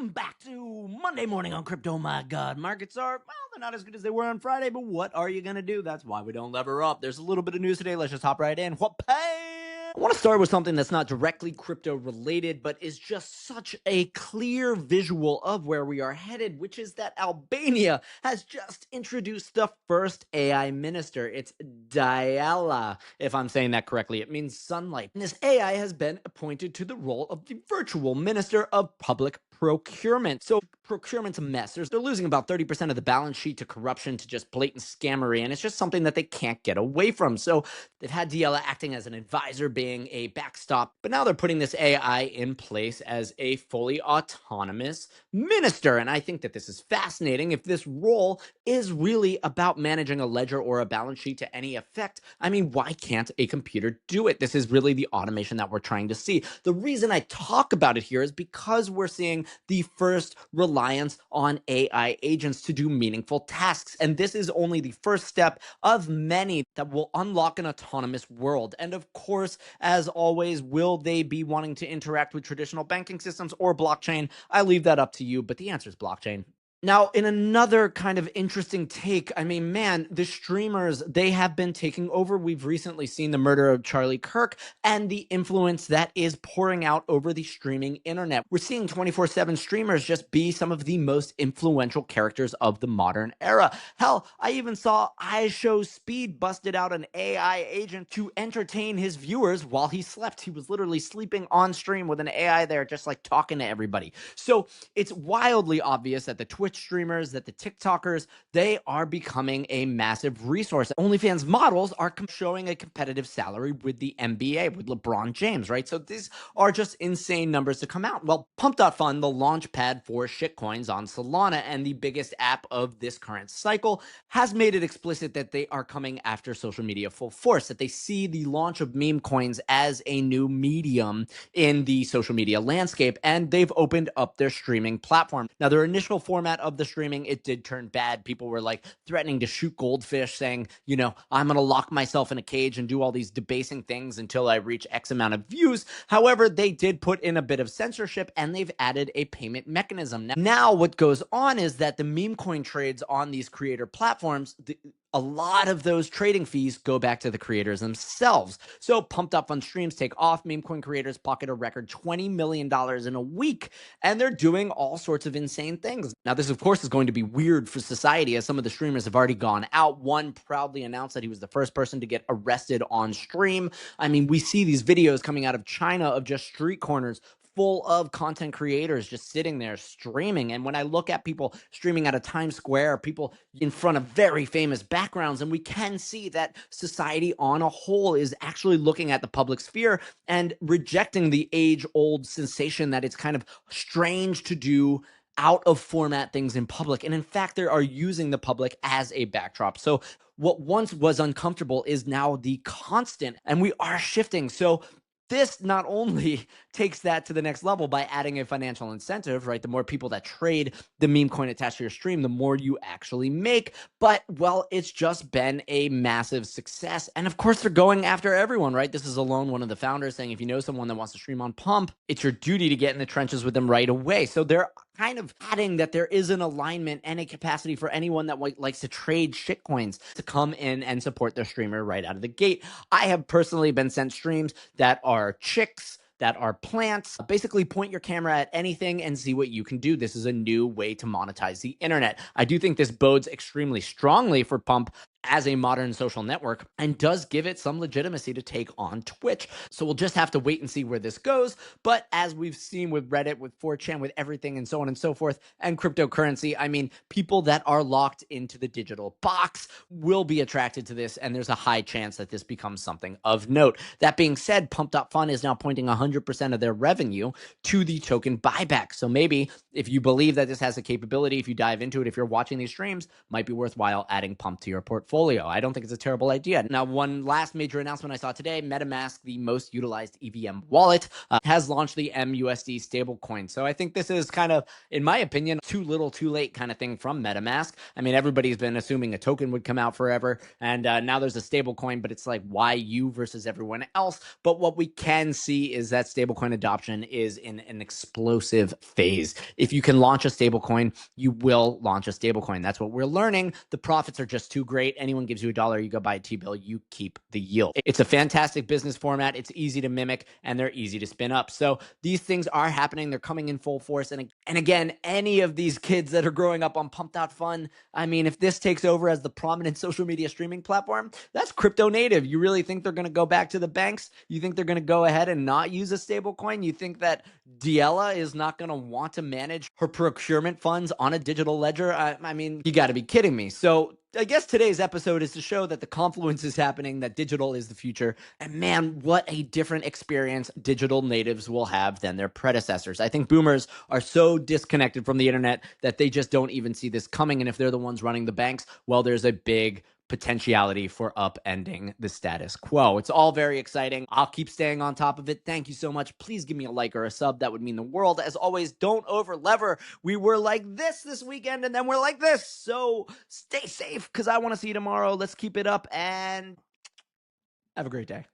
welcome back to Monday morning on Crypto. My God, markets are, well, they're not as good as they were on Friday, but what are you going to do? That's why we don't lever up. There's a little bit of news today. Let's just hop right in. I want to start with something that's not directly crypto related, but is just such a clear visual of where we are headed, which is that Albania has just introduced the first AI minister. It's Diella, if I'm saying that correctly. It means sunlight. And this AI has been appointed to the role of the virtual minister of public procurement. So procurement's a mess. They're losing about 30% of the balance sheet to corruption, to just blatant scammery, and it's just something that they can't get away from. So they've had Diella acting as an advisor, being a backstop, but now they're putting this AI in place as a fully autonomous minister. And I think that this is fascinating. If this role is really about managing a ledger or a balance sheet to any effect, I mean, why can't a computer do it? This is really the automation that we're trying to see. The reason I talk about it here is because we're seeing the first reliance on AI agents to do meaningful tasks. And this is only the first step of many that will unlock an autonomous world. And of course, as always, will they be wanting to interact with traditional banking systems or blockchain? I leave that up to you, but the answer is blockchain. Now, in another kind of interesting take, I mean, man, the streamers, they have been taking over. We've recently seen the murder of Charlie Kirk and the influence that is pouring out over the streaming internet. We're seeing 24/7 streamers just be some of the most influential characters of the modern era. Hell, I even saw iShowSpeed busted out an AI agent to entertain his viewers while he slept. He was literally sleeping on stream with an AI there, just like talking to everybody. So it's wildly obvious that the Twitch streamers, that the TikTokers, they are becoming a massive resource. OnlyFans models are showing a competitive salary with the NBA, with LeBron James, right? So these are just insane numbers to come out. Well, Pump.Fun, the launch pad for shitcoins on Solana and the biggest app of this current cycle, has made it explicit that they are coming after social media full force, that they see the launch of meme coins as a new medium in the social media landscape, and they've opened up their streaming platform. Now, their initial format of the streaming, it did turn bad. People were like threatening to shoot goldfish, saying, you know, I'm going to lock myself in a cage and do all these debasing things until I reach X amount of views. However, they did put in a bit of censorship, and they've added a payment mechanism. Now what goes on is that the meme coin trades on these creator platforms, a lot of those trading fees go back to the creators themselves. So Pump.Fun streams take off. Meme coin creators pocket a record $20 million in a week, and they're doing all sorts of insane things. Now, this, of course, is going to be weird for society, as some of the streamers have already gone out. One proudly announced that he was the first person to get arrested on stream. I mean, we see these videos coming out of China of just street corners full of content creators just sitting there streaming. And when I look at people streaming out of Times Square, people in front of very famous backgrounds, and we can see that society on a whole is actually looking at the public sphere and rejecting the age-old sensation that it's kind of strange to do out of format things in public. And in fact, they are using the public as a backdrop. So what once was uncomfortable is now the constant, and we are shifting. So this not only takes that to the next level by adding a financial incentive, right? The more people that trade the meme coin attached to your stream, the more you actually make. But, well, it's just been a massive success. And of course, they're going after everyone, right? This is Alone, one of the founders, saying if you know someone that wants to stream on Pump, it's your duty to get in the trenches with them right away. So they're kind of adding that there is an alignment and a capacity for anyone that likes to trade shitcoins to come in and support their streamer right out of the gate. I have personally been sent streams that are chicks, that are plants. Basically, point your camera at anything and see what you can do. This is a new way to monetize the internet. I do think this bodes extremely strongly for Pump as a modern social network, and does give it some legitimacy to take on Twitch. So we'll just have to wait and see where this goes. But as we've seen with Reddit, with 4chan, with everything and so on and so forth, and cryptocurrency, I mean, people that are locked into the digital box will be attracted to this, and there's a high chance that this becomes something of note. That being said, Pump.Fun is now pointing 100% of their revenue to the token buyback. So maybe if you believe that this has a capability, if you dive into it, if you're watching these streams, might be worthwhile adding Pump to your portfolio. portfolio. I don't think it's a terrible idea. Now, one last major announcement I saw today, Metamask, the most utilized EVM wallet, has launched the mUSD stablecoin. So I think this is kind of, in my opinion, too little, too late kind of thing from Metamask. I mean, everybody's been assuming a token would come out forever, and now there's a stablecoin, but it's like, why you versus everyone else? But what we can see is that stablecoin adoption is in an explosive phase. If you can launch a stablecoin, you will launch a stablecoin. That's what we're learning. The profits are just too great. Anyone gives you $1, you go buy a T-bill, you keep the yield. It's a fantastic business format. It's easy to mimic, and they're easy to spin up. So these things are happening. They're coming in full force. And again, any of these kids that are growing up on Pump.Fun, I mean, if this takes over as the prominent social media streaming platform, that's crypto native. You really think they're going to go back to the banks? You think they're going to go ahead and not use a stablecoin? You think that Diella is not going to want to manage her procurement funds on a digital ledger? I mean, you got to be kidding me. So I guess today's episode is to show that the confluence is happening, that digital is the future. And man, what a different experience digital natives will have than their predecessors. I think boomers are so disconnected from the internet that they just don't even see this coming. And if they're the ones running the banks, well, there's a big potentiality for upending the status quo. It's all very exciting. I'll keep staying on top of it. Thank you so much. Please give me a like or a sub. That would mean the world. As always, don't over lever. We were like this weekend, and then we're like this. So stay safe, because I want to see you tomorrow. Let's keep it up, and have a great day.